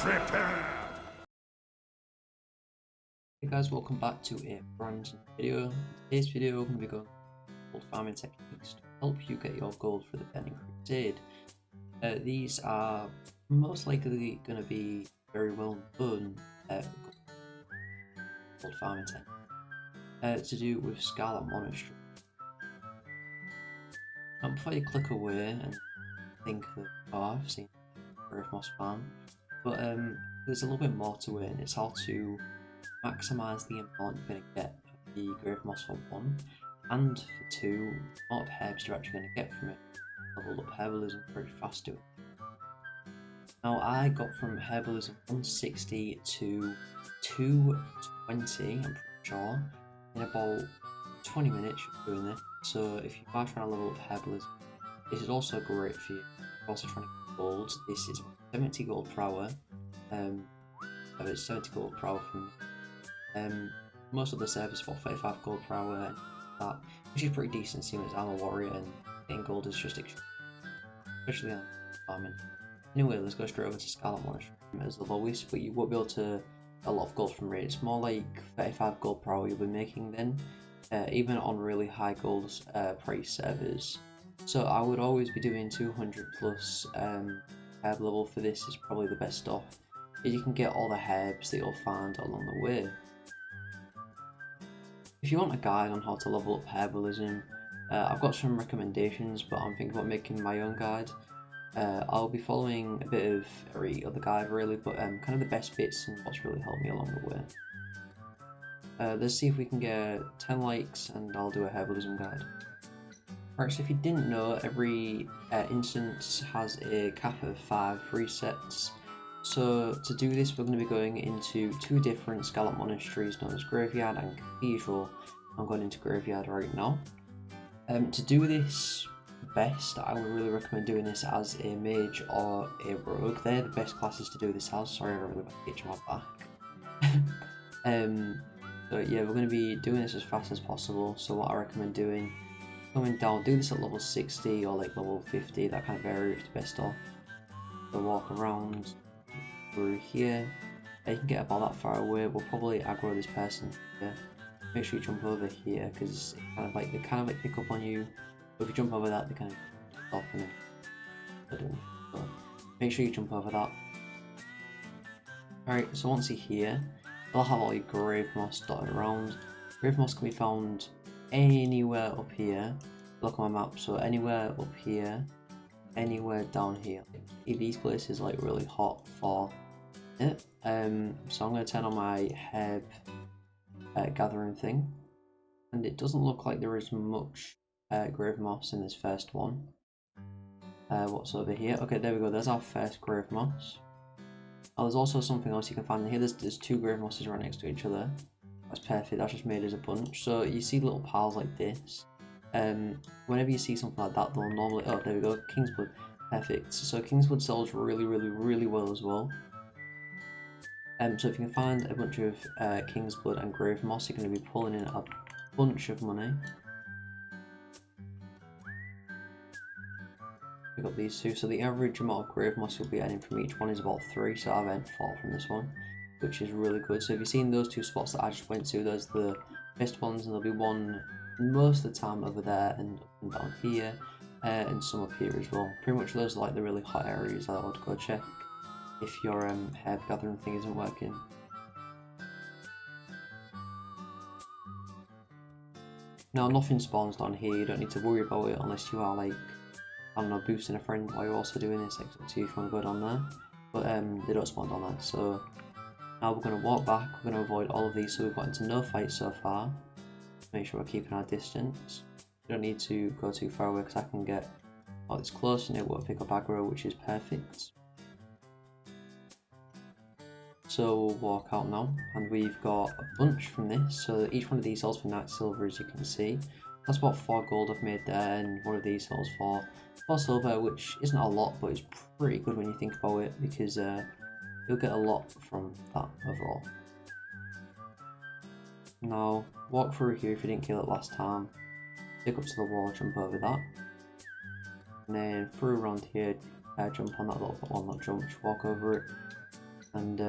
Prepare! Hey guys, welcome back to a brand new video. In today's video, we're going to be going gold farming techniques to help you get your gold for the Burning Crusade. These are most likely going to be very well known gold farming techniques to do with Scarlet Monastery. Now, before you click away and think that, oh, I've seen Grave Moss farm, but there's a little bit more to it, and it's how to maximise the amount you're going to get of the Grave Moss for 1, and for 2, the amount of herbs you're actually going to get from it. Level up Herbalism pretty fast to it. Now, I got from Herbalism 160 to 220, I'm pretty sure, in about 20 minutes you're doing this. So if you are trying to level up Herbalism, this is also great for you. If you're also trying to get gold, this is 70 gold per hour. It's 70 gold per hour from me. Most of the servers for 35 gold per hour, and that, which is pretty decent seeing as I'm a warrior and getting gold is just extreme, especially on farming. Anyway, let's go straight over to Scarlet Monastery as the lowest, but you won't be able to a lot of gold from it. It's more like 35 gold per hour you'll be making then, even on really high gold price servers. So I would always be doing 200 plus herb level for this is probably the best stuff. You can get all the herbs that you'll find along the way. If you want a guide on how to level up Herbalism, I've got some recommendations, but I'm thinking about making my own guide. I'll be following a bit of every other guide really, but kind of the best bits and what's really helped me along the way. Let's see if we can get 10 likes and I'll do a Herbalism guide. Alright, so if you didn't know, every instance has a cap of 5 resets. So to do this, we're going to be going into 2 different Scarlet Monasteries known as Graveyard and Cathedral. I'm going into Graveyard right now. To do this best, I would really recommend doing this as a mage or a rogue. They're the best classes to do this as. Sorry, I don't really want to itch my back. So yeah, we're going to be doing this as fast as possible. So what I recommend doing, coming down, do this at level 60 or like level 50, that kind of area is the best off. So walk around through here. You can get about that far away. We'll probably aggro this person here. Make sure you jump over here because they kind of like pick up on you. But if you jump over that, they kind of stop and then so make sure you jump over that. Alright, so once you're here, they'll have all your Grave Moss dotted around. Grave Moss can be found anywhere up here. Look on my map, so anywhere up here, anywhere down here. These places like really hot for it. So I'm going to turn on my herb gathering thing, and it doesn't look like there is much Grave Moss in this first one. What's over here? Okay, there we go. There's our first Grave Moss. Oh, there's also something else you can find in here. There's 2 Grave Mosses right next to each other. That's perfect. That's just made as a bunch. So you see little piles like this. Whenever you see something like that, they'll normally. Oh, there we go. Kingsblood. Perfect. So Kingsblood sells really well as well. So if you can find a bunch of Kingsblood and Grave Moss, you're going to be pulling in a bunch of money. Pick up these 2. So the average amount of Grave Moss you'll be earning from each one is about 3. So I've earned 4 from this one, which is really good. So if you've seen those 2 spots that I just went to, those are the best ones, and there'll be one most of the time over there and down here, and some up here as well. Pretty much those are like the really hot areas that I would go check if your herb gathering thing isn't working. Now nothing spawns down here, you don't need to worry about it unless you are like, I don't know, boosting a friend while you're also doing this, like, see if you want to go down there, but they don't spawn down there. So now we're going to walk back, we're going to avoid all of these, so we've got into no fights so far. Make sure we're keeping our distance. We don't need to go too far away because I can get all this close and it won't pick up aggro, which is perfect. So we'll walk out now, and we've got a bunch from this. So each one of these sells for 90 silver, as you can see. That's about 4 gold I've made there, and one of these sells for 4 silver, which isn't a lot, but it's pretty good when you think about it, because you'll get a lot from that overall. Now, walk through here if you didn't kill it last time. Pick up to the wall, jump over that. And then through around here, jump on that little, well not jump, just walk over it. and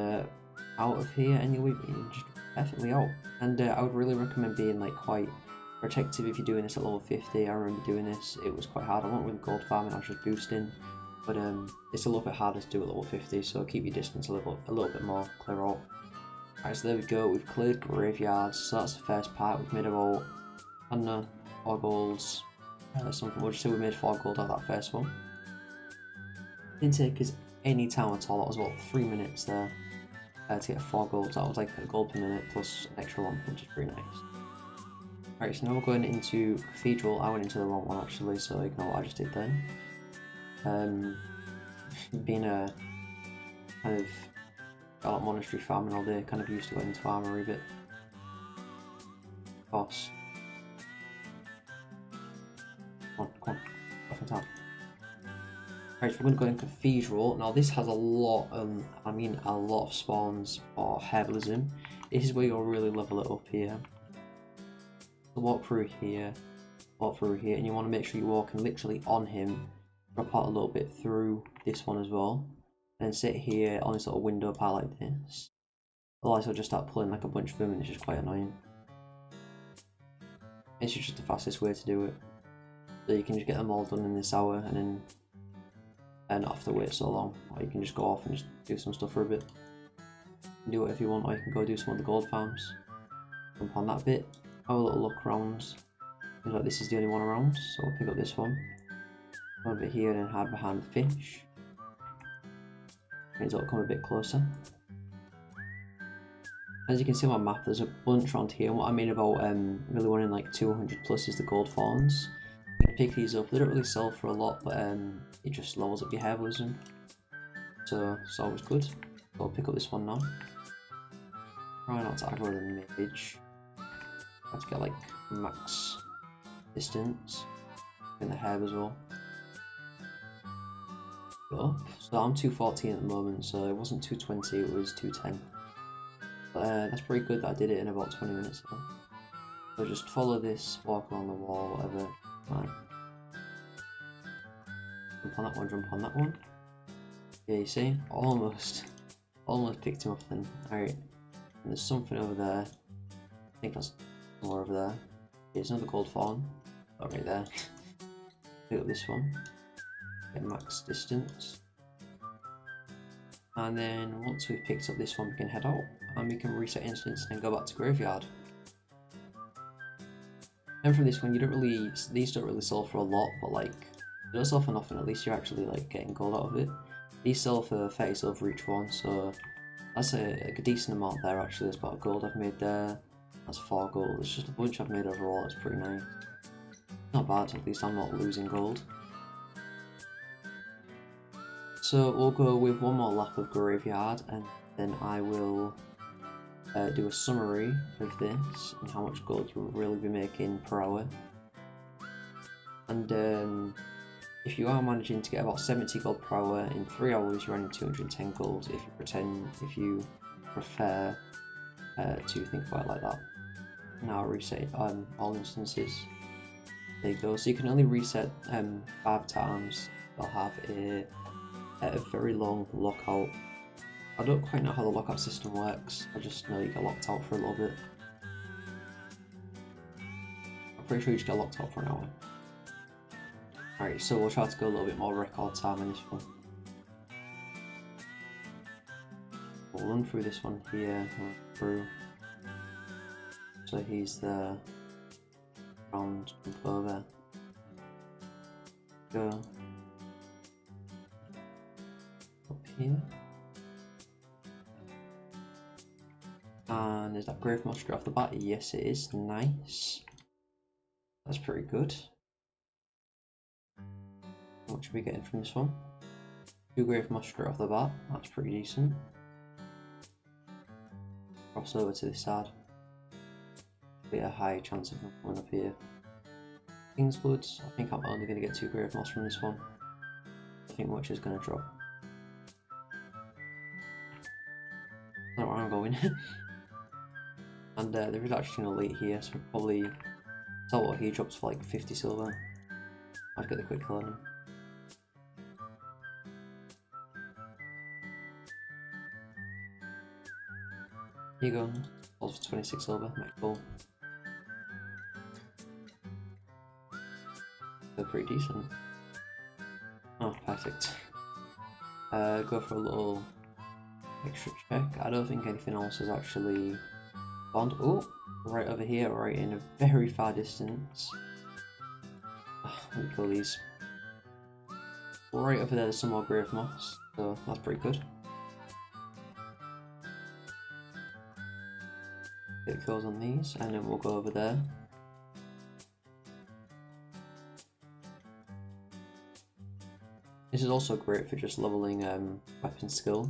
out of here, and you'll be just perfectly out. And I would really recommend being like quite protective if you're doing this at level 50. I remember doing this, it was quite hard. I went with gold farming, I was just boosting, but it's a little bit harder to do at level 50, so keep your distance a little bit more, clear out. Alright, so there we go, we've cleared graveyards, so that's the first part. We've made about, I don't know, 4 golds, something. We'll just say we made 4 gold out of that first one. Didn't take us any time at all, that was about 3 minutes there to get 4 golds. That was like a gold per minute plus an extra one, which is pretty nice. Alright, so now we're going into Cathedral. I went into the wrong one actually, so ignore what I just did then. Being a kind of a lot of monastery farming all day, kind of used to going into armory a bit. Boss. Come on, off on top. Alright, so we're going to go in Cathedral. Now this has a lot, I mean a lot of spawns for Herbalism. This is where you'll really level it up here. So walk through here, and you want to make sure you're walking literally on him. Drop out a little bit through this one as well. And then sit here on this little window part like this. Otherwise he'll just start pulling like a bunch of them and it's just quite annoying. It's just the fastest way to do it. So you can just get them all done in this hour and then not have to wait so long. Or you can just go off and just do some stuff for a bit. Do whatever you want, or you can go do some of the gold farms. Jump on that bit. Have a little look around. Seems like this is the only one around, so we'll pick up this one. Over here and hide behind the fish. Means it'll come a bit closer. As you can see on my map, there's a bunch around here, and what I mean about really wanting like 200 plus is the gold fawns. You can pick these up, they don't really sell for a lot, but it just levels up your herbalism. So it's always good. So I'll pick up this one now. Try not to aggro the mage. I have to get like max distance in the herb as well. Go up. So I'm 214 at the moment, so it wasn't 220, it was 210. But that's pretty good that I did it in about 20 minutes though. So just follow this, walk along the wall, whatever. Right. Jump on that one, jump on that one. Yeah, you see? Almost picked him up then. Alright. And there's something over there. I think that's more over there. Here's another gold fawn. Oh, right there. Pick up this one. Get max distance. And then once we've picked up this one, we can head out and we can reset instance and then go back to graveyard. And from this one, these don't really sell for a lot, but like they don't sell for nothing. At least you're actually like getting gold out of it. These sell for 30 silver each one, so that's a decent amount there actually. There's about a gold I've made there. That's 4 gold. It's just a bunch I've made overall. It's pretty nice. Not bad. At least I'm not losing gold. So we'll go with one more lap of graveyard, and then I will do a summary of this and how much gold you'll really be making per hour. And if you are managing to get about 70 gold per hour in 3 hours, you're earning 210 gold. If you prefer to think about it like that. Now I'll reset all instances. There you go. So you can only reset 5 times. They'll have a very long lockout. I don't quite know how the lockout system works. I just know you get locked out for a little bit. I'm pretty sure you just get locked out for an hour. Alright, so we'll try to go a little bit more record time in this one. We'll run through this one here, run through. So he's there. Round, jump over. Go. Up here. And is that grave moss straight off the bat? Yes, it is. Nice. That's pretty good. What should we get in from this one? 2 grave moss straight off the bat. That's pretty decent. Cross over to this side. Be a high chance of one up here. King's Bloods. I think I'm only going to get 2 grave moss from this one. I think much is going to drop. That's not where I'm going. And there is actually an elite here, so we'll probably sell what he drops for like 50 silver. I'd get the quick kill on him. Here you go. All for 26 silver. Cool. They're pretty decent. Oh, perfect. Go for a little extra check. I don't think anything else is actually spawned. Oh, right over here, right in a very far distance. Let me kill these. Right over there, there's some more grave moss, so that's pretty good. Get kills on these, and then we'll go over there. This is also great for just leveling weapon skill.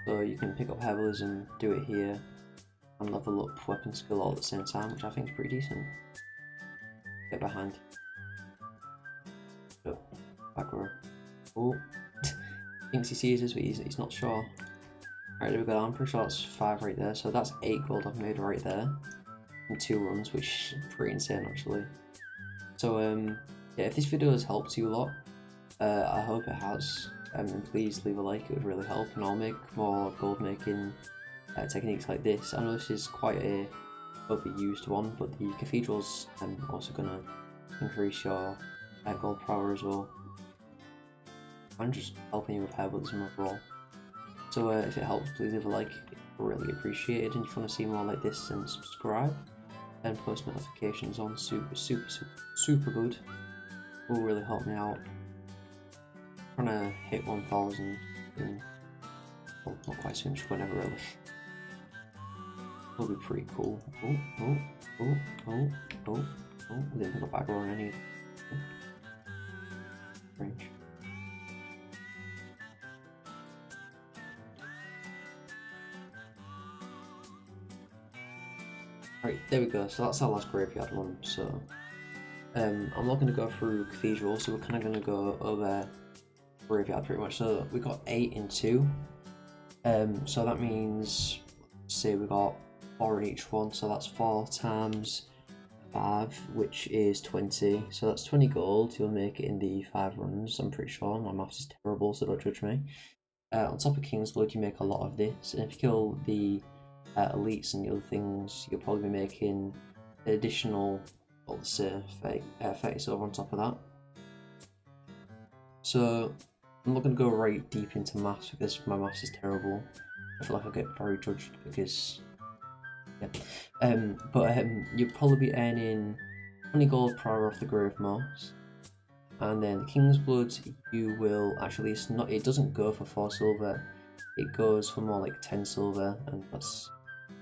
So you can pick up Herbalism, do it here, and level up weapon skill all at the same time, which I think is pretty decent. Get behind. Oh, back row. Oh, thinks he sees us, but he's not sure. Alright, there we go. I'm pretty sure that's 5 right there, so that's 8 gold I've made right there in 2 runs, which is pretty insane actually. So yeah, if this video has helped you a lot, I hope it has, and please leave a like, it would really help, and I'll make more gold making techniques like this. I know this is quite a overused one, but the cathedral's also going to increase your gold power as well. I'm just helping you with Herbalism overall. So if it helps, please leave a like, it's really appreciated, and if you want to see more like this, then subscribe and post notifications on. Super good. Will really help me out. I'm trying to hit 1,000 in, well, not quite soon, just whenever really. Will be pretty cool. Oh, we didn't pick up back row on any range. Right, there we go, so that's our last graveyard one, so I'm not going to go through Cathedral, so we're kind of going to go over graveyard pretty much. So we got 8 in 2, so that means, say we got 4 in each one, so that's 4 times 5, which is 20, so that's 20 gold. You'll make it in the 5 runs, I'm pretty sure. My maths is terrible, so don't judge me. On top of King's Blood, you make a lot of this, and if you kill the elites and the other things, you'll probably be making an additional, well, let's say 30 silver on top of that. So I'm not going to go right deep into maths because my maths is terrible. I feel like I'll get very judged because, yeah. You'll probably be earning 20 gold per hour off the grave moss, and then the King's Blood, you will actually, it doesn't go for 4 silver, it goes for more like 10 silver, and that's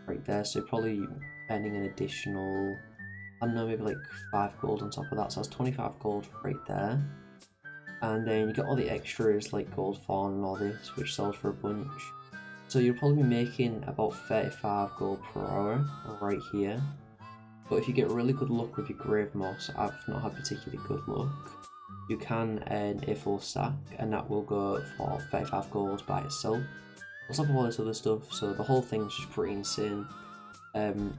right there. So you're probably earning an additional, I don't know, maybe like 5 gold on top of that, so that's 25 gold right there. And then you get all the extras like gold fawn and all this, which sells for a bunch. So you'll probably be making about 35 gold per hour right here. But if you get really good luck with your grave moss, I've not had particularly good luck, you can earn a full stack, and that will go for 35 gold by itself, on top of all this other stuff. So the whole thing's just pretty insane. And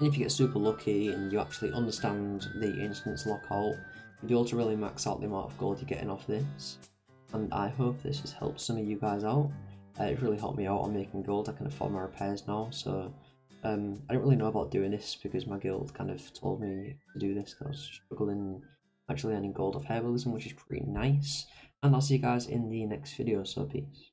if you get super lucky and you actually understand the instance lockout, you'll be able to really max out the amount of gold you're getting off this. And I hope this has helped some of you guys out. It really helped me out on making gold. I can afford my repairs now, so I didn't really know about doing this because my guild kind of told me to do this because I was struggling actually earning gold off Herbalism, which is pretty nice. And I'll see you guys in the next video, so peace.